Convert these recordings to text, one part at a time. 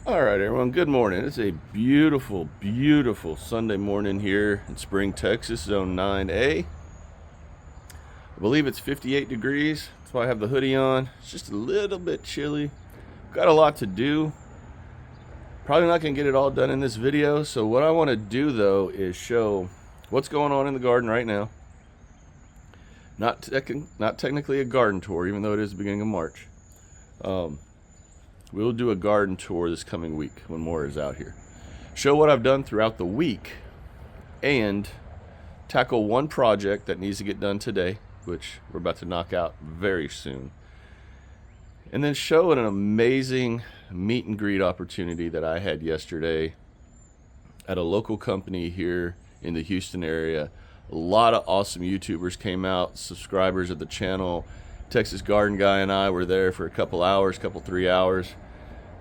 All right, everyone, good morning. It's a beautiful, beautiful Sunday morning here in Spring, Texas, Zone 9A. I believe it's 58 degrees. That's why I have the hoodie on. It's just a little bit chilly. Got a lot to do. Probably not going to get it all done in this video. So what I want to do, though, is show what's going on in the garden right now. Not technically a garden tour, even though it is the beginning of March. We'll do a garden tour this coming week when more is out here. Show what I've done throughout the week and tackle one project that needs to get done today, which we're about to knock out very soon. And then show an amazing meet and greet opportunity that I had yesterday at a local company here in the Houston area. A lot of awesome YouTubers came out, subscribers of the channel. Texas Garden Guy and I were there for a couple 3 hours,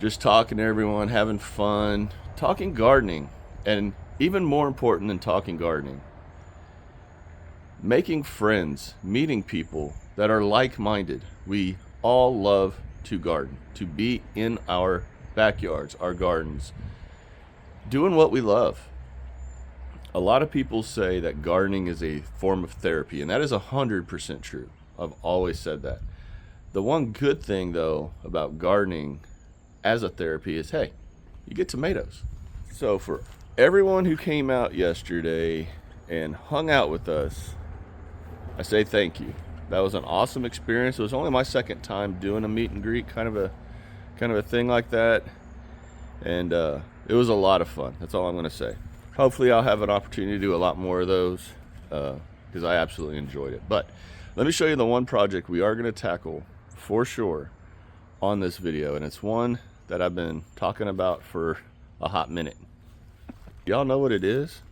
just talking to everyone, having fun, talking gardening, and even more important than talking gardening, making friends, meeting people that are like-minded. We all love to garden, to be in our backyards, our gardens, doing what we love. A lot of people say that gardening is a form of therapy, and that is 100% true. I've always said that. The one good thing, though, about gardening as a therapy is, hey, you get tomatoes. So for everyone who came out yesterday and hung out with us, I say thank you. That was an awesome experience. It was only my second time doing a meet and greet, kind of a thing like that, and it was a lot of fun. That's all I'm going to say. Hopefully I'll have an opportunity to do a lot more of those because I absolutely enjoyed it. But let me show you the one project we are going to tackle for sure on this video, and it's one that I've been talking about for a hot minute. Y'all know what it is?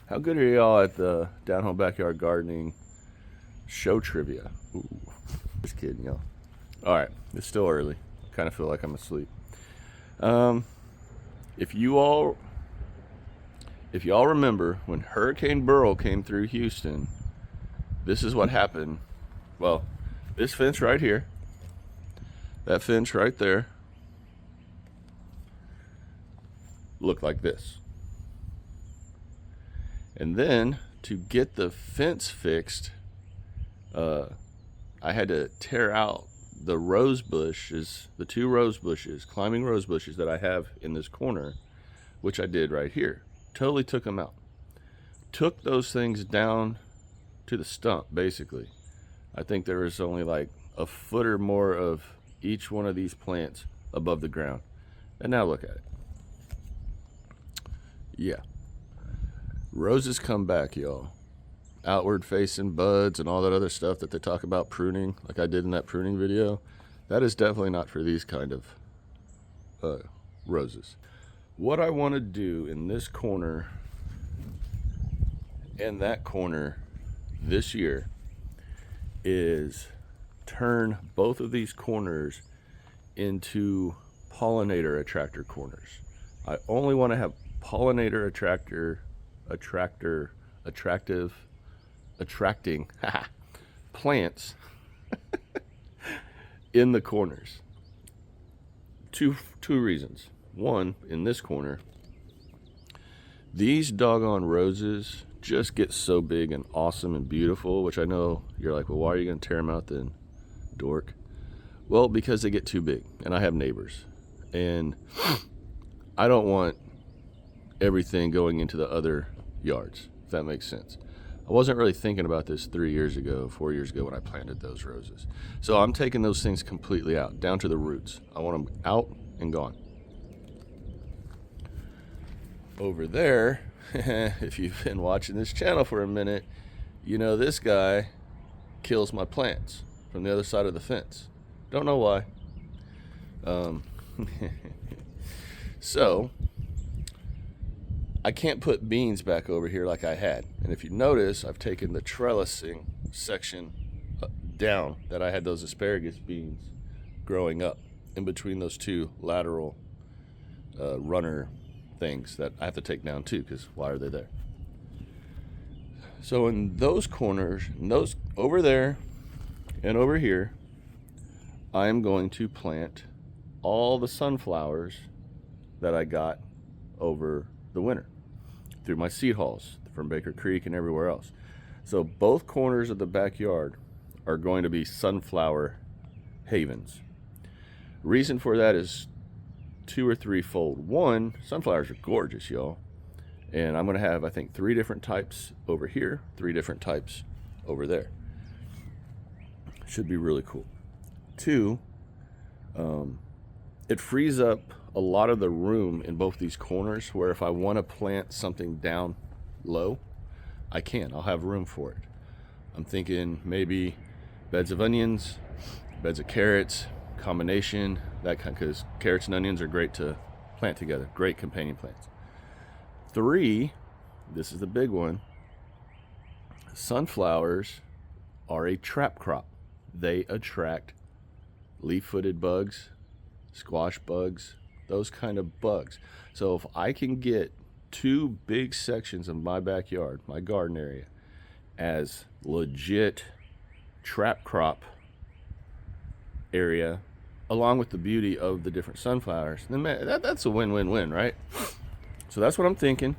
How good are y'all at the Down Home Backyard Gardening show trivia? Ooh, just kidding, y'all. All right, it's still early. I kind of feel like I'm asleep. If y'all remember when Hurricane Beryl came through Houston, this is what happened. Well, this fence right here, that fence right there, looked like this. And then to get the fence fixed, I had to tear out the rose bushes, the 2 rose bushes, climbing rose bushes that I have in this corner, which I did right here. Totally took them out. Took those things down to the stump, basically. I think there was only like a foot or more of each one of these plants above the ground. And now look at it. Yeah. Roses come back, y'all. Outward facing buds and all that other stuff that they talk about pruning, like I did in that pruning video. That is definitely not for these kind of roses. What I want to do in this corner and that corner this year is turn both of these corners into pollinator attractor corners. I only want to have pollinator attracting plants in the corners. Two reasons. One, in this corner, these doggone roses just get so big and awesome and beautiful, which I know you're like, well, why are you going to tear them out then, dork? Well, because they get too big, and I have neighbors, and I don't want everything going into the other yards, if that makes sense. I wasn't really thinking about this 4 years ago when I planted those roses. So I'm taking those things completely out, down to the roots. I want them out and gone. Over there, if you've been watching this channel for a minute, you know this guy kills my plants from the other side of the fence. Don't know why. So I can't put beans back over here like I had. And if you notice, I've taken the trellising section down that I had those asparagus beans growing up in between those 2 lateral runner things that I have to take down too, because why are they there? So in those corners, those over there and over here, I'm going to plant all the sunflowers that I got over the winter through my seed hauls from Baker Creek and everywhere else. So both corners of the backyard are going to be sunflower havens. Reason for that is 2 or 3-fold. One, sunflowers are gorgeous, y'all. And I'm going to have, I think, 3 different types over here, 3 different types over there. Should be really cool. 2, it frees up a lot of the room in both these corners, where if I want to plant something down low, I can. I'll have room for it. I'm thinking maybe beds of onions, beds of carrots, combination, that kind, because carrots and onions are great to plant together. Great companion plants. 3, this is the big one. Sunflowers are a trap crop. They attract leaf-footed bugs, squash bugs, those kind of bugs. So if I can get 2 big sections of my backyard, my garden area, as legit trap crop area, along with the beauty of the different sunflowers, then man, that's a win-win-win, right? So that's what I'm thinking.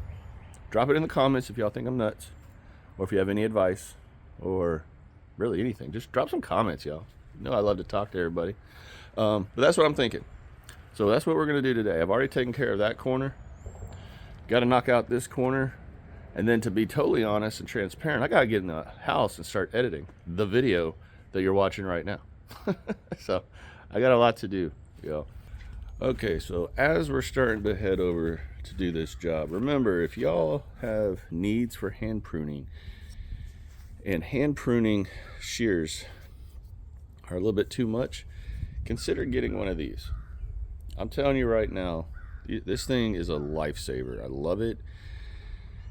Drop it in the comments if y'all think I'm nuts, or if you have any advice, or really anything. Just drop some comments, y'all. You know I love to talk to everybody. But that's what I'm thinking. So that's what we're going to do today. I've already taken care of that corner. Got to knock out this corner. And then, to be totally honest and transparent, I got to get in the house and start editing the video that you're watching right now. So I got a lot to do, y'all. Okay, so as we're starting to head over to do this job, remember, if y'all have needs for hand pruning, and hand pruning shears are a little bit too much, consider getting one of these. I'm telling you right now, this thing is a lifesaver. I love it.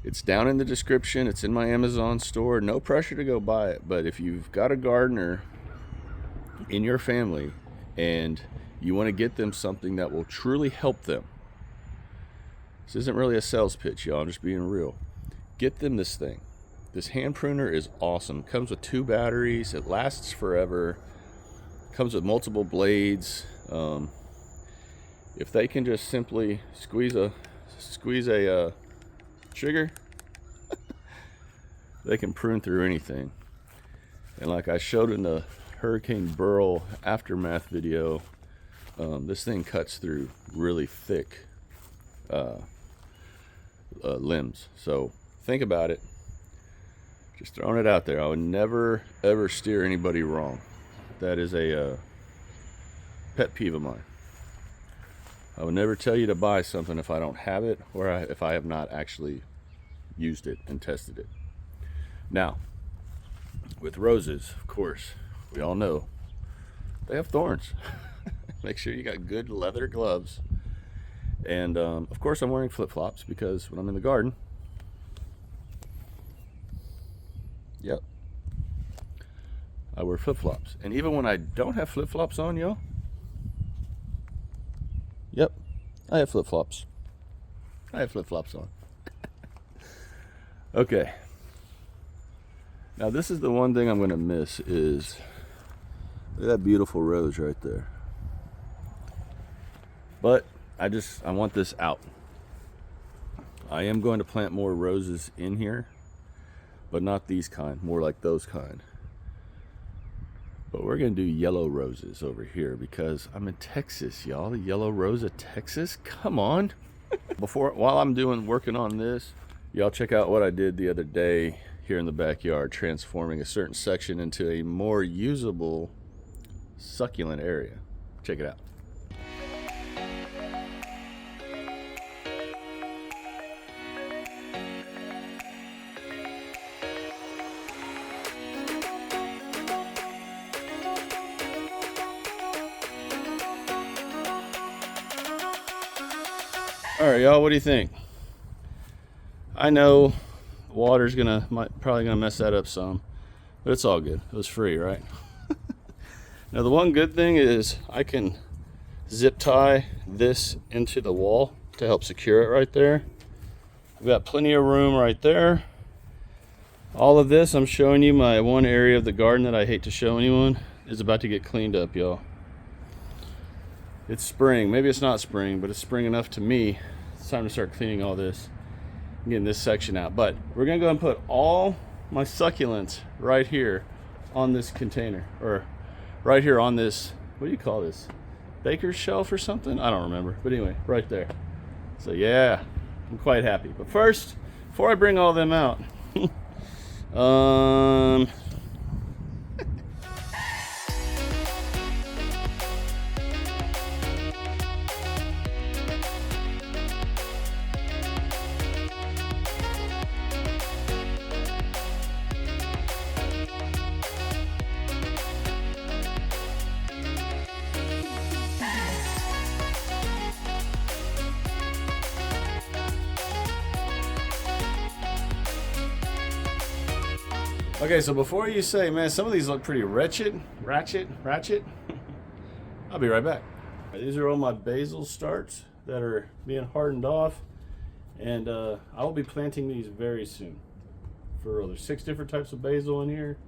It's down in the description. It's in my Amazon store. No pressure to go buy it, but if you've got a gardener in your family and you want to get them something that will truly help them, this isn't really a sales pitch, y'all. I'm just being real. Get them this thing. This hand pruner is awesome. Comes with 2 batteries. It lasts forever. Comes with multiple blades. If they can just simply squeeze a trigger, they can prune through anything. And like I showed in the Hurricane Burl aftermath video, this thing cuts through really thick limbs. So think about it. Just throwing it out there. I would never ever steer anybody wrong. That is a pet peeve of mine. I would never tell you to buy something if I don't have it, or if I have not actually used it and tested it. Now, with roses, of course, we all know they have thorns. Make sure you got good leather gloves. And of course, I'm wearing flip-flops because when I'm in the garden, yep, I wear flip-flops. And even when I don't have flip-flops on, y'all, yep, I have flip-flops. I have flip-flops on. Okay. Now this is the one thing I'm going to miss is, look at that beautiful rose right there. But I want this out. I am going to plant more roses in here, but not these kind, more like those kind. But we're going to do yellow roses over here because I'm in Texas, y'all. The yellow rose of Texas. Come on. While I'm working on this, y'all check out what I did the other day here in the backyard, transforming a certain section into a more usable succulent area. Check it out. All right, y'all, what do you think? I know water's probably gonna mess that up some, but it's all good. It was free, right? Now the one good thing is I can zip tie this into the wall to help secure it right there. I've got plenty of room right there. All of this, I'm showing you my one area of the garden that I hate to show anyone, is about to get cleaned up, y'all. It's spring. Maybe it's not spring, but it's spring enough to me. It's time to start cleaning all this, getting this section out. But we're gonna go and put all my succulents right here on this container, or right here on this, what do you call this? Baker's shelf or something? I don't remember. But anyway, right there. So yeah, I'm quite happy. But first, before I bring all them out, okay, so before you say, man, some of these look pretty ratchet, I'll be right back. These are all my basil starts that are being hardened off, and I will be planting these very soon. For real, there's 6 different types of basil in here,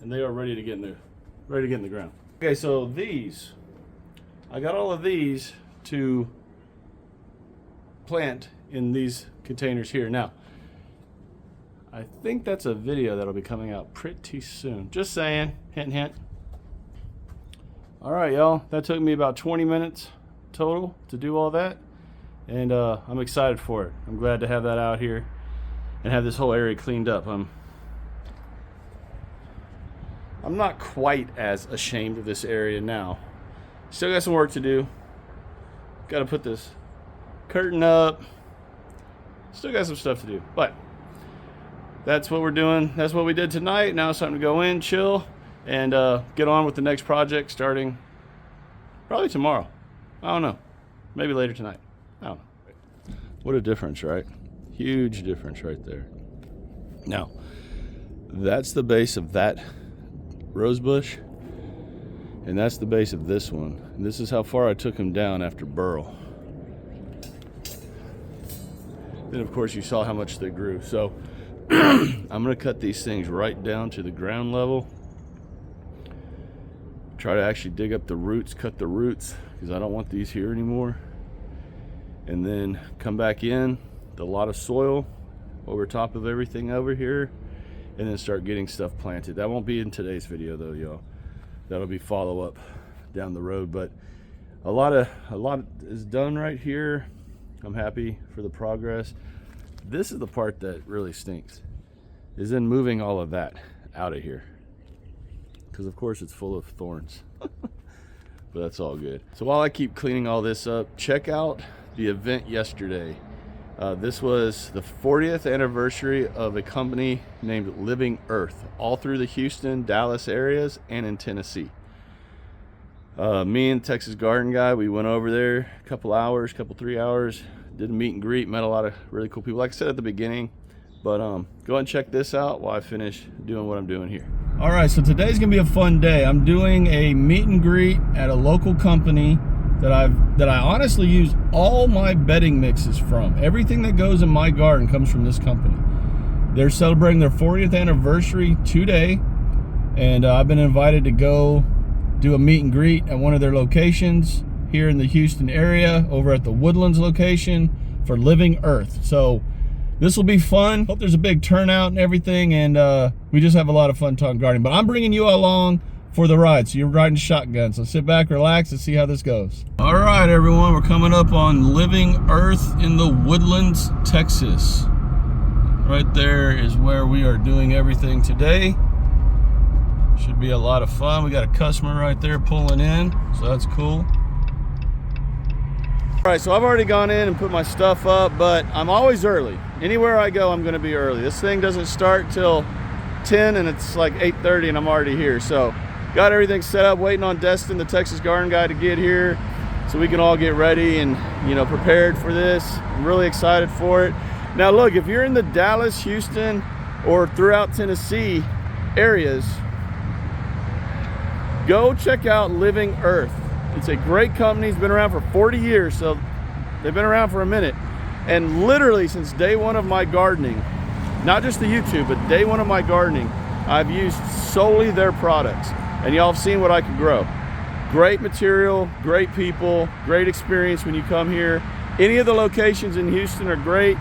and they are ready to get in the ground. Okay, so these, I got all of these to plant in these containers here. Now, I think that's a video that'll be coming out pretty soon. Just saying, hint, hint. All right, y'all, that took me about 20 minutes total to do all that. And I'm excited for it. I'm glad to have that out here and have this whole area cleaned up. I'm not quite as ashamed of this area now. Still got some work to do. Got to put this curtain up. Still got some stuff to do, but that's what we're doing. That's what we did tonight. Now it's time to go in, chill, and get on with the next project starting probably tomorrow. I don't know. Maybe later tonight. I don't know. What a difference, right? Huge difference right there. Now, that's the base of that rose bush, and that's the base of this one. And this is how far I took him down after burl. Then, of course, you saw how much they grew. So I'm going to cut these things right down to the ground level. Try to actually dig up the roots, cut the roots, because I don't want these here anymore. And then come back in with a lot of soil over top of everything over here, and then start getting stuff planted. That won't be in today's video though, y'all. That'll be follow up down the road. But a lot is done right here. I'm happy for the progress. This is the part that really stinks, is in moving all of that out of here, because of course it's full of thorns. But that's all good. So while I keep cleaning all this up, check out the event yesterday. This was the 40th anniversary of a company named Living Earth, all through the Houston, Dallas areas, and in Tennessee. Me and Texas Garden Guy, we went over there a couple 3 hours, did a meet and greet, met a lot of really cool people, like I said at the beginning. But go ahead and check this out while I finish doing what I'm doing here. All right, so today's gonna be a fun day. I'm doing a meet and greet at a local company that I honestly use all my bedding mixes from. Everything that goes in my garden comes from this company. They're celebrating their 40th anniversary today, and I've been invited to go do a meet and greet at one of their locations here in the Houston area, over at the Woodlands location for Living Earth. So this will be fun. Hope there's a big turnout and everything, and we just have a lot of fun talking gardening. But I'm bringing you along for the ride, so you're riding shotgun. So sit back, relax, and see how this goes. All right, everyone, we're coming up on Living Earth in the Woodlands, Texas. Right there is where we are doing everything today. Should be a lot of fun. We got a customer right there pulling in, so that's cool. All right, so I've already gone in and put my stuff up, but I'm always early. Anywhere I go, I'm gonna be early. This thing doesn't start till 10, and it's like 8:30 and I'm already here. So got everything set up, waiting on Destin, the Texas Garden Guy, to get here so we can all get ready and, you know, prepared for this. I'm really excited for it. Now look, if you're in the Dallas, Houston, or throughout Tennessee areas, go check out Living Earth. It's a great company. It's been around for 40 years, so they've been around for a minute. And literally since day one of my gardening, not just the YouTube, but day one of my gardening, I've used solely their products. And y'all have seen what I can grow. Great material, great people, great experience when you come here. Any of the locations in Houston are great.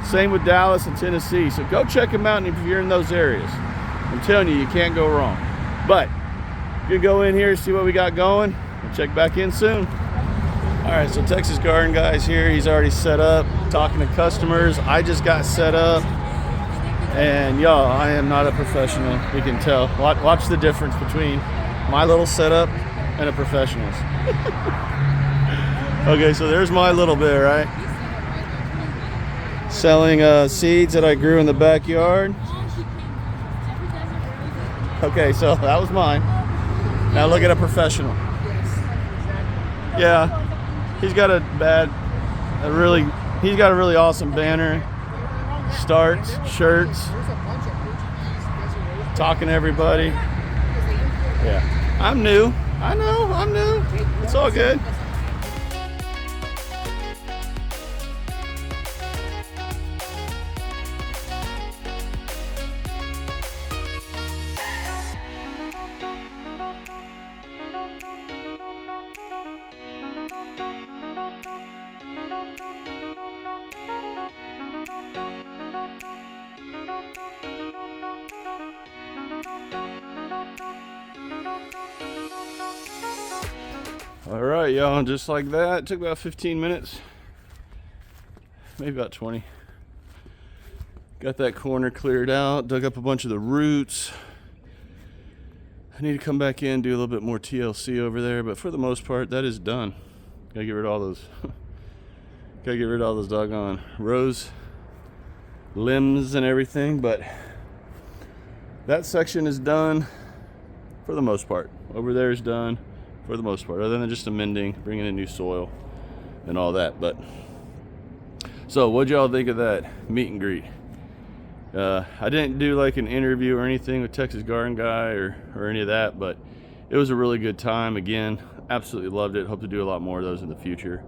Same with Dallas and Tennessee. So go check them out if you're in those areas. I'm telling you, you can't go wrong. But you can go in here, see what we got going, and check back in soon. All right, so Texas Garden Guy's here. He's already set up, talking to customers. I just got set up. And y'all, I am not a professional. You can tell. Watch the difference between my little setup and a professional's. Okay, so there's my little bit, right? Selling seeds that I grew in the backyard. Okay, so that was mine. Now look at a professional. Yeah, he's got a really awesome banner. Starts, shirts, talking to everybody. Yeah, I'm new. I know, I'm new. It's all good. All right, y'all, just like that. It took about 15 minutes, maybe about 20. Got that corner cleared out, dug up a bunch of the roots. I need to come back in, do a little bit more TLC over there, but for the most part, that is done. Gotta get rid of all those, doggone rose limbs and everything, but that section is done for the most part. Over there is done for the most part, other than just amending, bringing in new soil and all that. But so what'd y'all think of that meet and greet? I didn't do like an interview or anything with Texas Garden Guy or any of that, but it was a really good time. Again, absolutely loved it. Hope to do a lot more of those in the future,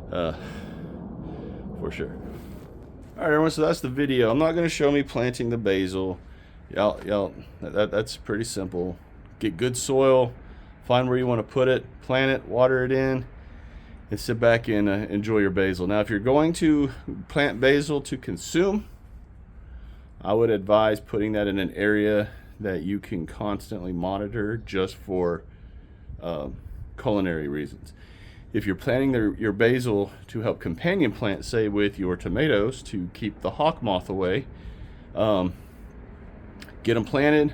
for sure. All right, everyone, so that's the video. I'm not going to show me planting the basil. Y'all, that's pretty simple. Get good soil, find where you want to put it, plant it, water it in, and sit back and enjoy your basil. Now, if you're going to plant basil to consume, I would advise putting that in an area that you can constantly monitor just for culinary reasons. If you're planting your basil to help companion plant, say with your tomatoes to keep the hawk moth away, get them planted,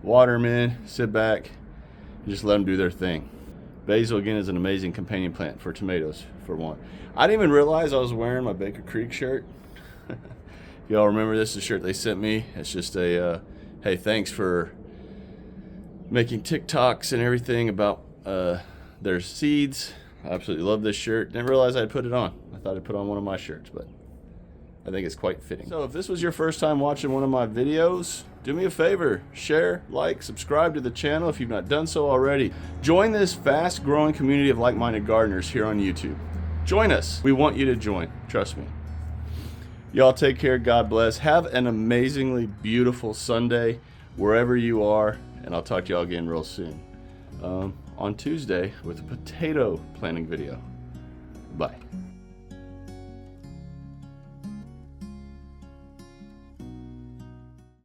water them in, sit back, and just let them do their thing. Basil, again, is an amazing companion plant for tomatoes, for one. I didn't even realize I was wearing my Baker Creek shirt. Y'all remember this? The shirt they sent me. It's just a, hey, thanks for making TikToks and everything about their seeds. I absolutely love this shirt. Didn't realize I'd put it on. I thought I'd put on one of my shirts, but I think it's quite fitting. So if this was your first time watching one of my videos, do me a favor, share, like, subscribe to the channel if you've not done so already. Join this fast growing community of like-minded gardeners here on YouTube. Join us. We want you to join, trust me. Y'all take care, God bless. Have an amazingly beautiful Sunday wherever you are, and I'll talk to y'all again real soon. On Tuesday with a potato planting video. Bye.